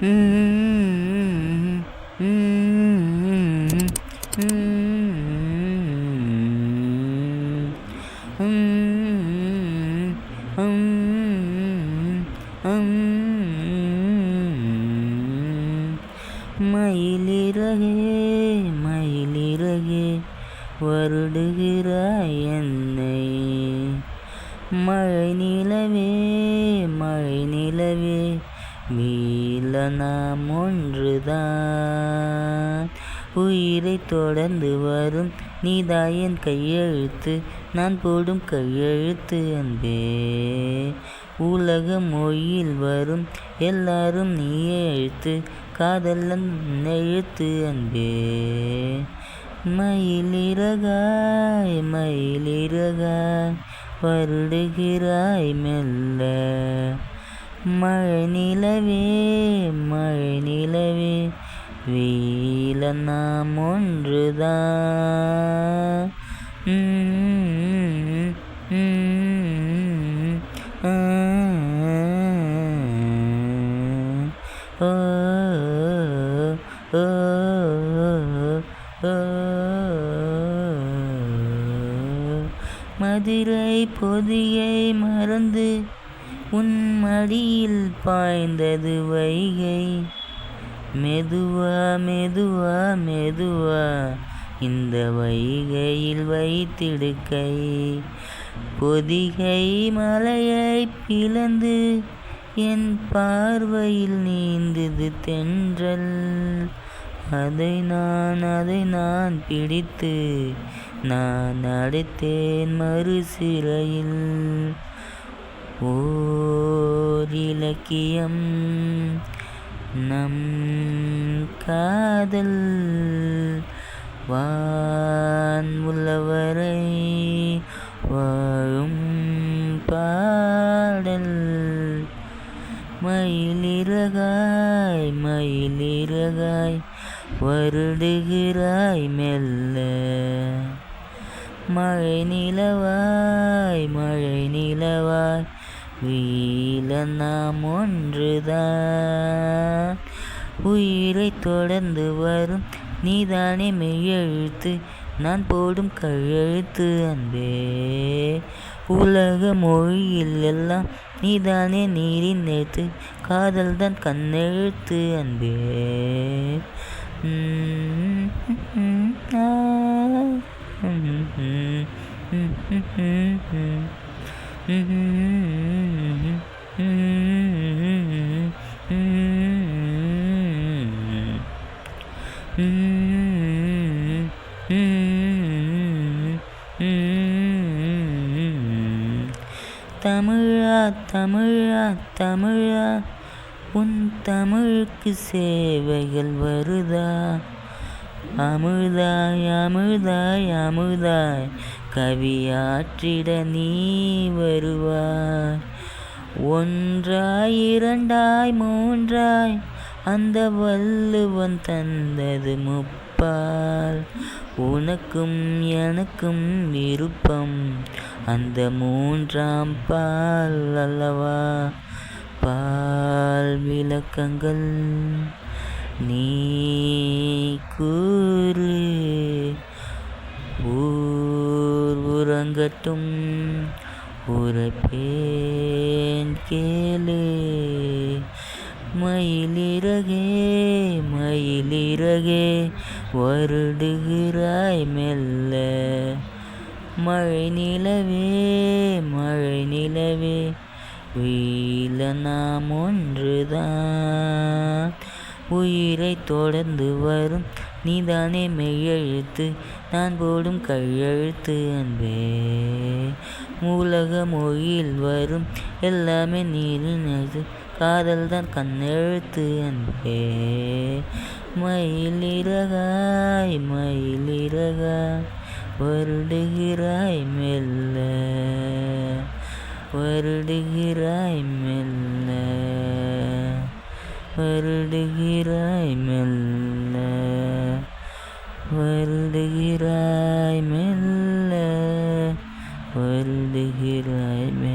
ம், ம், ம், ம், மயிலிறகே மயிலிறகே வருடுகிறாய் என்னை, மழை நிலவே மழை நிலவே மீள நாம் ஒன்றுதான், உயிரை தொடர்ந்து வரும் நீதாயன் கையெழுத்து, நான் போடும் கையெழுத்து அன்பே, உலக மொழியில் வரும் எல்லாரும் நீ எழுத்து, காதலன் எழுத்து அன்பே, மயிலிறகாய் மயிலிறகாய் வருடுகிறாய் மெல்ல, மழை நிலவே மழை நிலவே வீழ நாம் ஒன்றுதான். ஓ ஓ ஓ மதுரை பொதியை மறந்து உன் மடியில் பாய்ந்தது வைகை, மெதுவா மெதுவா மெதுவா இந்த வைகையில் வைத்திடு கை, பொதிகை மலையை பிளந்து என் பார்வையில் நீந்தது தென்றல், அதை நான் பிடித்து நான் அடைத்தேன் மறு சிறையில், ஓர் இலக்கியம் நம் காதல், வான் உள்ளவரை வாழும் பாடல், மயிலிறகாய் மயிலிறகாய் வருடுகிறாய் மெல்ல, மழை நிலவாய் மழை நிலவாய் வீழ நாம் ஒன்றுதான், உயிரை தொடர்ந்து வரும் நீதானே மெய்யெழுத்து, நான் போடும் கையெழுத்து அன்பே, உலக மொழியில் எல்லாம் நீதானே நீரின் எழுத்து, காதல் தான் கண்ணெழுத்து அன்பே. தமிழா தமிழா தமிழா உன் தமிழுக்கு சேவைகள் வருதா, அமுதாய் அமுதாய் அமுதாய் கவியாற்றிட நீ வருவாய், ஒன்றாய் இரண்டாய் மூன்றாய் அந்த வள்ளுவன் தந்தது முப்பால், உனக்கும் எனக்கும் விருப்பம் அந்த மூன்றாம் பால் அல்லவா, பால் விளக்கங்கள் நீ கூறு, ஊர் உறங்கட்டும் உரைப்பேன் கேளு, மயிலிறகே மயிலிறகே வருடுகிறாய் மெல்ல, மழை நிலவே மழை நிலவே வீழ நாம் ஒன்றுதான், உயிரை தொடர்ந்து வரும் நீதானே மெய்யெழுத்து, நான் போடும் கையெழுத்து அன்பே, உலக மொழியில் வரும் எல்லாமே நீரின் எழுத்து, காதல் தான் கண்ணெழுத்து அன்பே, மயிலிறகாய் மயிலிறகாய் வருடுகிறாய் மெல்ல, வருடுகிறாய் மெல்ல, வருடுகிறாய் மெல்ல, வருடுகிறாய் மெல்ல, வருடுகிறாய் மெல்ல.